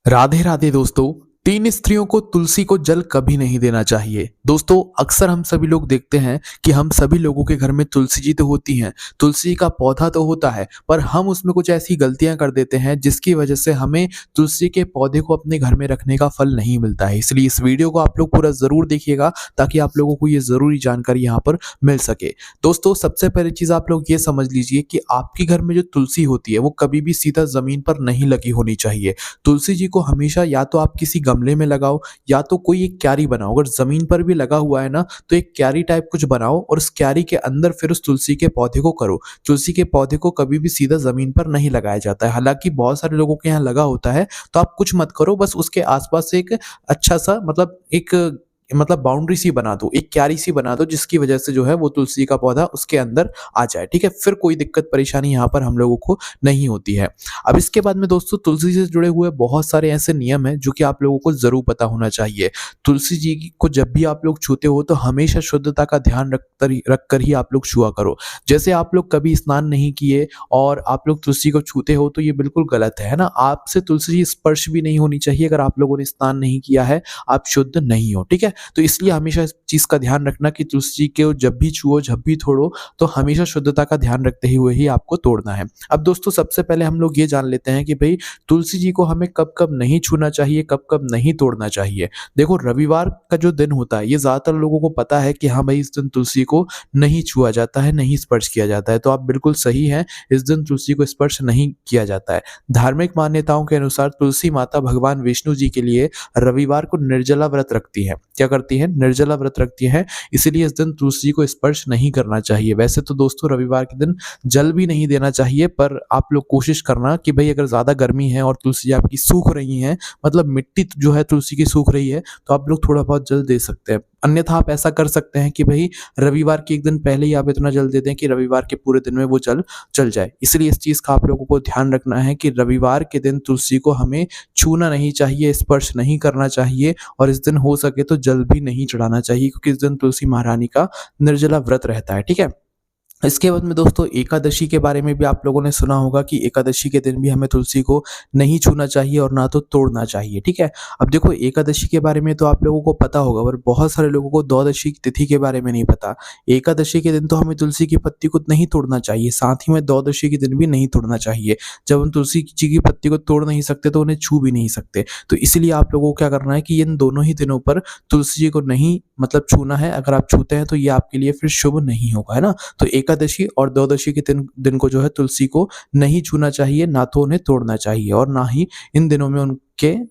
राधे राधे दोस्तों। तीन स्त्रियों को तुलसी को जल कभी नहीं देना चाहिए। दोस्तों, अक्सर हम सभी लोग देखते हैं कि हम सभी लोगों के घर में तुलसी जी तो होती हैं, तुलसी का पौधा तो होता है, पर हम उसमें कुछ ऐसी गलतियां कर देते हैं जिसकी वजह से हमें तुलसी के पौधे को अपने घर में रखने का फल नहीं मिलता है। इसलिए इस वीडियो को आप लोग पूरा जरूर देखिएगा ताकि आप लोगों को ये जरूरी जानकारी यहाँ पर मिल सके। दोस्तों, सबसे पहली चीज आप लोग ये समझ लीजिए कि आपके घर में जो तुलसी होती है वो कभी भी सीधा जमीन पर नहीं लगी होनी चाहिए। तुलसी जी को हमेशा या तो आप किसी गमले में लगाओ या तो कोई एक क्यारी बनाओ। अगर जमीन पर भी लगा हुआ है ना, तो एक क्यारी टाइप कुछ बनाओ और उस क्यारी के अंदर फिर उस तुलसी के पौधे को करो। तुलसी के पौधे को कभी भी सीधा जमीन पर नहीं लगाया जाता है। हालांकि बहुत सारे लोगों के यहाँ लगा होता है, तो आप कुछ मत करो, बस उसके आसपास एक अच्छा सा मतलब बाउंड्री सी बना दो, एक क्यारी सी बना दो, जिसकी वजह से जो है वो तुलसी का पौधा उसके अंदर आ जाए। ठीक है, फिर कोई दिक्कत परेशानी यहाँ पर हम लोगों को नहीं होती है। अब इसके बाद में दोस्तों, तुलसी से जुड़े हुए बहुत सारे ऐसे नियम हैं जो कि आप लोगों को जरूर पता होना चाहिए। तुलसी जी को जब भी आप लोग छूते हो तो हमेशा शुद्धता का ध्यान रख कर ही आप लोग छुआ करो। जैसे आप लोग कभी स्नान नहीं किए और आप लोग तुलसी को छूते हो तो ये बिल्कुल गलत है ना। आपसे तुलसी स्पर्श भी नहीं होनी चाहिए। अगर आप लोगों ने स्नान नहीं किया है, आप शुद्ध नहीं हो। ठीक है, तो इसलिए हमेशा इस चीज का ध्यान रखना कि तुलसी को जब भी छुओ, जब भी तोड़ो, तो हमेशा शुद्धता का ध्यान रखते हुए ही आपको तोड़ना है। अब दोस्तों, सबसे पहले हम लोग ये जान लेते हैं कि भाई तुलसी जी को हमें कब कब नहीं छूना चाहिए, कब कब नहीं तोड़ना चाहिए। देखो, रविवार का जो दिन होता है, ये ज्यादातर लोगों को पता है कि हाँ भाई, इस दिन तुलसी को नहीं छुआ जाता है, नहीं स्पर्श किया जाता है। तो आप बिल्कुल सही हैं, इस दिन तुलसी को स्पर्श नहीं किया जाता है। धार्मिक मान्यताओं के अनुसार तुलसी माता भगवान विष्णु जी के लिए रविवार को निर्जला व्रत रखती है। क्या करती है? निर्जला व्रत रखती है। इसीलिए इस दिन तुलसी को स्पर्श नहीं करना चाहिए। वैसे तो दोस्तों, रविवार के दिन जल भी नहीं देना चाहिए, पर आप लोग कोशिश करना कि भाई अगर ज्यादा गर्मी है और तुलसी आपकी सूख रही है, मतलब मिट्टी जो है तुलसी की सूख रही है, तो आप लोग थोड़ा बहुत जल दे सकते हैं। अन्यथा आप ऐसा कर सकते हैं कि भाई रविवार के एक दिन पहले ही आप इतना जल दे दें कि रविवार के पूरे दिन में वो जल चल जाए। इसलिए इस चीज का आप लोगों को ध्यान रखना है कि रविवार के दिन तुलसी को हमें छूना नहीं चाहिए, स्पर्श नहीं करना चाहिए, और इस दिन हो सके तो जल भी नहीं चढ़ाना चाहिए, क्योंकि इस दिन तुलसी महारानी का निर्जला व्रत रहता है। ठीक है, इसके बाद में दोस्तों, एकादशी के बारे में भी आप लोगों ने सुना होगा कि एकादशी के दिन भी हमें तुलसी को नहीं छूना चाहिए और ना तो तोड़ना चाहिए। ठीक है, अब देखो, एकादशी के बारे में तो आप लोगों को पता होगा, पर बहुत सारे लोगों को द्वादशी की तिथि के बारे में नहीं पता। एकादशी के दिन तो हमें तुलसी की पत्ती को नहीं तोड़ना चाहिए, साथ ही में द्वादशी के दिन भी नहीं तोड़ना चाहिए। जब हम तुलसी जी की पत्ती को तोड़ नहीं सकते तो उन्हें छू भी नहीं सकते। तो इसलिए आप लोगों को क्या करना है कि इन दोनों ही दिनों पर तुलसी जी को नहीं छूना है। अगर आप छूते हैं तो ये आपके लिए फिर शुभ नहीं होगा, है ना। तो एकादशी और द्वादशी के दिन को जो है तुलसी को नहीं छूना चाहिए, ना तो उन्हें तोड़ना चाहिए, और ना ही इन दिनों में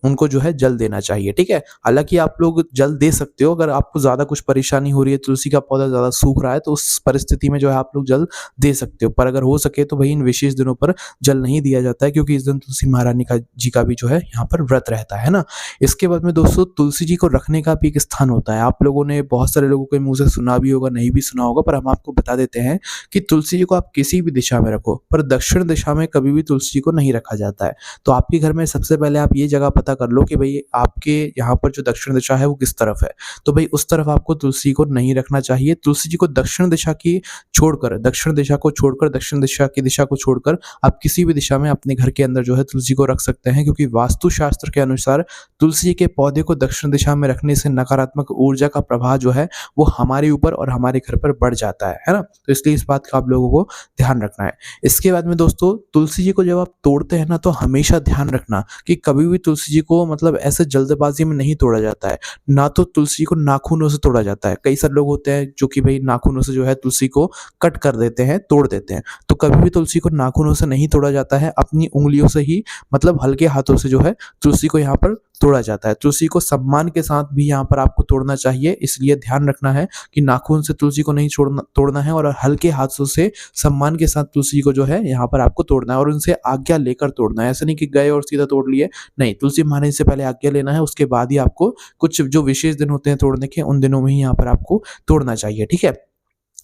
उनको जो है जल देना चाहिए। ठीक है, हालांकि आप लोग जल दे सकते हो। अगर आपको ज्यादा कुछ परेशानी हो रही है, तुलसी का पौधा ज्यादा सूख रहा है, तो उस परिस्थिति में जो है आप लोग जल दे सकते हो। पर अगर हो सके तो भाई इन विशेष दिनों पर जल नहीं दिया जाता है, क्योंकि इस दिन तुलसी महारानी जी का भी जो है यहाँ पर व्रत रहता है ना। इसके बाद में दोस्तों, तुलसी जी को रखने का भी एक स्थान होता है। आप लोगों ने बहुत सारे लोगों के मुंह से सुना भी होगा, नहीं भी सुना होगा, पर हम आपको बता देते हैं कि तुलसी जी को आप किसी भी दिशा में रखो, पर दक्षिण दिशा में कभी भी तुलसी जी को नहीं रखा जाता है। तो आपके घर में सबसे पहले आप ये जगह पता कर लो कि भाई आपके यहाँ पर जो दक्षिण दिशा है वो किस तरफ है। तो भाई उस तरफ आपको तुलसी को नहीं रखना चाहिए। तुलसी जी को दक्षिण दिशा की छोड़कर, दक्षिण दिशा को छोड़कर, दक्षिण दिशा की दिशा को छोड़कर आप किसी भी दिशा में अपने घर के अंदर जो है तुलसी को रख सकते हैं, क्योंकि वास्तु शास्त्र के अनुसार तुलसी के पौधे को दक्षिण दिशा में रखने से नकारात्मक ऊर्जा का प्रभाव जो है वो हमारे ऊपर और हमारे घर पर बढ़ जाता है ना। तो इसलिए इस बात का आप लोगों को ध्यान रखना है। इसके बाद में दोस्तों, तुलसी जी को जब आप तोड़ते हैं ना, तो हमेशा ध्यान रखना कि कभी भी तुलसी जी को ऐसे जल्दबाजी में नहीं तोड़ा जाता है। ना तो तुलसी को नाखूनों से तोड़ा जाता है। कई सारे लोग होते हैं जो कि भाई नाखूनों से जो है तुलसी को कट कर देते हैं, तोड़ देते हैं। तो कभी भी तुलसी को नाखूनों से नहीं तोड़ा जाता है, अपनी उंगलियों से ही, हल्के हाथों से जो है तुलसी को यहाँ पर तोड़ा जाता है। तुलसी को सम्मान के साथ भी यहाँ पर आपको तोड़ना चाहिए। इसलिए ध्यान रखना है कि नाखून से तुलसी को नहीं तोड़ना है, और हल्के हाथों से सम्मान के साथ तुलसी को जो है यहाँ पर आपको तोड़ना है, और उनसे आज्ञा लेकर तोड़ना है। ऐसा नहीं कि गए और सीधा तोड़ लिए, नहीं, तुलसी महारानी से पहले आज्ञा लेना है, उसके बाद ही आपको कुछ जो विशेष दिन होते हैं तोड़ने के, उन दिनों में ही यहाँ पर आपको तोड़ना चाहिए। ठीक है,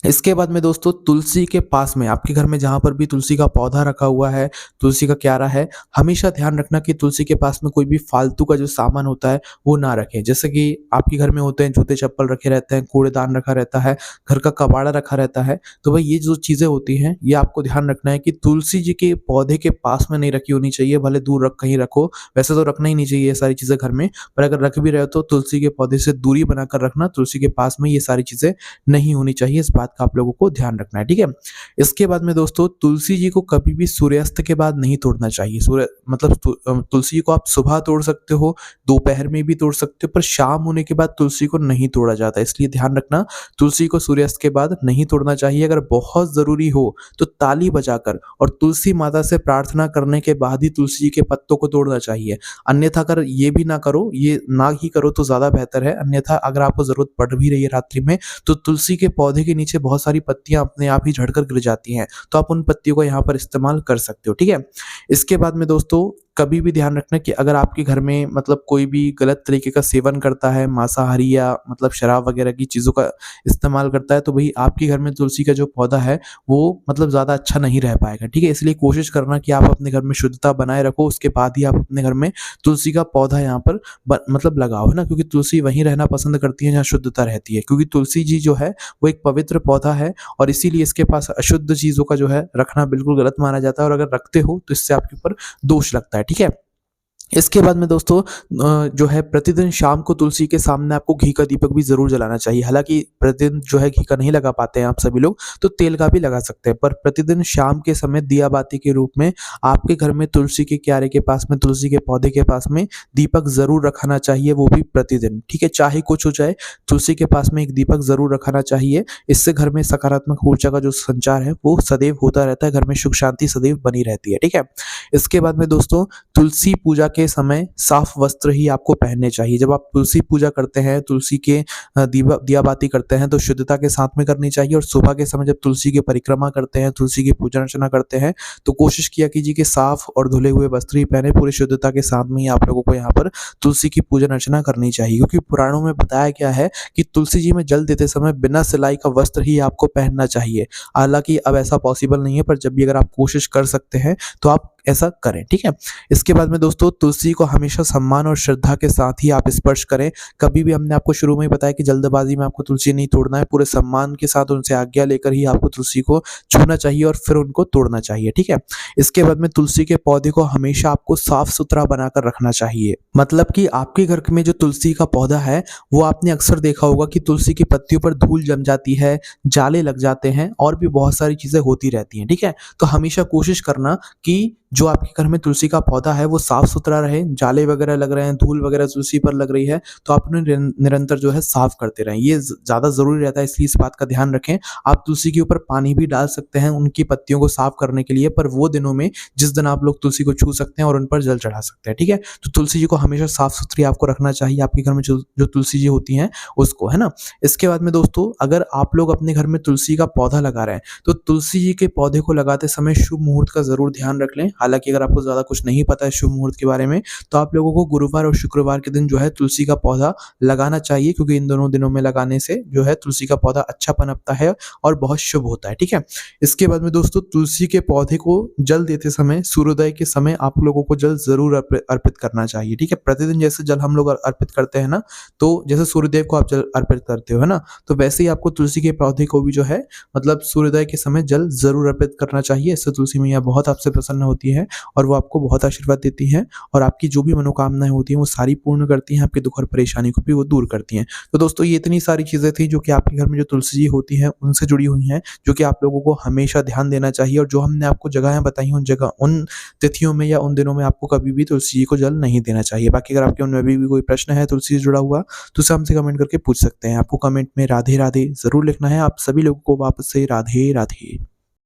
इसके बाद में दोस्तों तुलसी के पास में आपके घर में जहाँ पर भी तुलसी का पौधा रखा हुआ है, तुलसी का क्यारा है, हमेशा ध्यान रखना कि तुलसी के पास में कोई भी फालतू का जो सामान होता है वो ना रखें। जैसे कि आपके घर में होते हैं जूते-चप्पल रखे रहते हैं, कूड़ेदान रखा रहता है, घर का कबाड़ा रखा रहता है, तो भाई ये जो चीज़ें होती हैं ये आपको ध्यान रखना है कि तुलसी जी के पौधे के पास में नहीं रखी होनी चाहिए, भले दूर रख कहीं रखो, वैसे तो रखना ही नहीं चाहिए ये सारी चीज़ें घर में, पर अगर रख भी रहे हो तो तुलसी के पौधे से दूरी बनाकर रखना, तुलसी के पास में ये सारी चीज़ें नहीं होनी चाहिए, इस बात का आप लोगों को ध्यान रखना है, ठीक है? इसके बाद में दोस्तों तुलसी जी को कभी भी सूर्यास्त के बाद नहीं तोड़ना चाहिए। मतलब तुलसी जी को आप सुबह तोड़ सकते हो, दोपहर में भी तोड़ सकते हो, पर शाम होने के बाद तुलसी को नहीं तोड़ा जाता। इसलिए ध्यान रखना तुलसी को सूर्यास्त के बाद नहीं तोड़ना चाहिए। अगर बहुत ज़रूरी हो तो ताली बजाकर और तुलसी माता से प्रार्थना करने के बाद ही तुलसी जी के पत्तों को तोड़ना चाहिए। अन्यथा अगर ये भी ना करो, ये ना ही करो तो ज़्यादा बेहतर है। अन्यथा अगर आपको ज़रूरत पड़ भी रही है रात्रि में तो तुलसी के पौधे के नीचे बहुत सारी पत्तियाँ अपने आप ही झड़कर गिर जाती हैं, तो आप उन पत्तियों को यहाँ पर इस्तेमाल कर सकते हो, ठीक है? इसके बाद में दोस्तों कभी भी ध्यान रखना कि अगर आपके घर में मतलब कोई भी गलत तरीके का सेवन करता है, मांसाहारी या मतलब शराब वगैरह की चीज़ों का इस्तेमाल करता है, तो भई आपके घर में तुलसी का जो पौधा है, वो मतलब ज़्यादा अच्छा नहीं रह पाएगा, ठीक है? इसलिए कोशिश करना कि आप अपने घर में शुद्धता बनाए रखो, उसके बाद ही आप अपने घर में तुलसी का पौधा यहाँ पर मतलब लगाओ, है ना? क्योंकि तुलसी वहीं रहना पसंद करती है जहाँ शुद्धता रहती है, क्योंकि तुलसी जी जो है वो एक पवित्र पौधा है और इसीलिए इसके पास अशुद्ध चीज़ों का जो है रखना बिल्कुल गलत माना जाता है और अगर रखते हो तो इससे आपके ऊपर दोष लगता है, ठीक है? इसके बाद में दोस्तों जो है प्रतिदिन शाम को तुलसी के सामने आपको घी का दीपक भी ज़रूर जलाना चाहिए। हालाँकि प्रतिदिन जो है घी का नहीं लगा पाते हैं आप सभी लोग, तो तेल का भी लगा सकते हैं। पर प्रतिदिन शाम के समय दिया बाती के रूप में आपके घर में तुलसी के क्यारे के पास में, तुलसी के पौधे के पास में दीपक ज़रूर रखाना चाहिए, वो भी प्रतिदिन, ठीक है? चाहे कुछ हो जाए, तुलसी के पास में एक दीपक ज़रूर रखाना चाहिए। इससे घर में सकारात्मक ऊर्जा का जो संचार है, वो सदैव होता रहता है, घर में सुख शांति सदैव बनी रहती है, ठीक है? इसके बाद में दोस्तों तुलसी पूजा के समय साफ वस्त्र ही आपको पहनने चाहिए। जब आप तुलसी पूजा करते हैं, तुलसी के दिया बाती करते हैं तो शुद्धता के साथ में करनी चाहिए और सुबह के समय जब तुलसी की परिक्रमा करते हैं, तुलसी की पूजा अर्चना करते हैं, तो कोशिश किया कीजिए कि साफ और धुले हुए वस्त्र ही पहने, पूरी शुद्धता के साथ में ही आप लोगों को यहाँ पर तुलसी की पूजन अर्चना करनी चाहिए। क्योंकि पुराणों में बताया गया है कि तुलसी जी में जल देते समय बिना सिलाई का वस्त्र ही आपको पहनना चाहिए। हालाँकि अब ऐसा पॉसिबल नहीं है, पर जब भी अगर आप कोशिश कर सकते हैं, तो आप ऐसा करें, ठीक है? इसके बाद में दोस्तों तुलसी को हमेशा सम्मान और श्रद्धा के साथ ही आप स्पर्श करें। कभी भी हमने आपको शुरू में ही बताया कि जल्दबाजी में आपको तुलसी नहीं तोड़ना है, पूरे सम्मान के साथ उनसे आज्ञा लेकर ही आपको तुलसी को छूना चाहिए और फिर उनको तोड़ना चाहिए, ठीक है? इसके बाद में तुलसी के पौधे को हमेशा आपको साफ-सुथरा बनाकर रखना चाहिए। मतलब कि आपके घर में जो तुलसी का पौधा है, वो आपने अक्सर देखा होगा कि तुलसी की पत्तियों पर धूल जम जाती है, जाले लग जाते हैं और भी बहुत सारी चीज़ें होती रहती हैं, ठीक है? तो हमेशा कोशिश करना कि जो आपके घर में तुलसी का पौधा है वो साफ-सुथरा रहे, जाले वगैरह लग रहे हैं, धूल वगैरह तुलसी पर लग रही है, तो आप उन्हें निरंतर जो है साफ करते रहें। ये ज़्यादा ज़रूरी रहता है, इसलिए इस बात का ध्यान रखें। आप तुलसी के ऊपर पानी भी डाल सकते हैं उनकी पत्तियों को साफ करने के लिए, पर वो दिनों में जिस दिन आप लोग तुलसी को छू सकते हैं और उन पर जल चढ़ा सकते हैं, ठीक है? तो तुलसी जी को हमेशा साफ-सुथरी आपको रखना चाहिए, आपके घर में जो तुलसी जी होती हैं उसको, है ना? इसके बाद में दोस्तों अगर आप लोग अपने घर में तुलसी का पौधा लगा रहे हैं, तो तुलसी जी के पौधे को लगाते समय शुभ मुहूर्त का ज़रूर ध्यान रख लें। हालाँकि अगर आपको ज़्यादा कुछ नहीं पता है शुभ मुहूर्त के बारे में, तो आप लोगों को गुरुवार और शुक्रवार के दिन जो है तुलसी का पौधा लगाना चाहिए, क्योंकि इन दोनों दिनों में लगाने से जो है तुलसी का पौधा अच्छा पनपता है और बहुत शुभ होता है, ठीक है? इसके बाद में दोस्तों तुलसी के पौधे को जल देते समय सूर्योदय के समय आप लोगों को जल ज़रूर अर्पित करना चाहिए, ठीक है? प्रतिदिन जैसे जल हम लोग अर्पित करते हैं ना, तो जैसे सूर्यदेव को आप जल अर्पित करते हो, है ना? तो वैसे ही आपको तुलसी के पौधे को भी जो है मतलब सूर्योदय के समय जल ज़रूर अर्पित करना चाहिए। इससे तुलसी मैया बहुत आपसे प्रसन्न होती है और वो आपको बहुत आशीर्वाद देती हैं और आपकी जो भी मनोकामनाएँ होती हैं वो सारी पूर्ण करती हैं, आपके दुःख और परेशानी को भी वो दूर करती हैं। तो दोस्तों ये इतनी सारी चीज़ें थी जो कि आपके घर में जो तुलसी जी होती हैं उनसे जुड़ी हुई हैं, जो कि आप लोगों को हमेशा ध्यान देना चाहिए और जो हमने आपको जगहें बताई हैं उन तिथियों में या उन दिनों में आपको कभी भी तुलसी जी को जल नहीं देना चाहिए। बाकी अगर आपके मन में अभी भी कोई प्रश्न है तुलसी से जुड़ा हुआ, तो उसे हमसे कमेंट करके पूछ सकते हैं। आपको कमेंट में राधे राधे ज़रूर लिखना है। आप सभी लोगों को वापस से राधे राधे।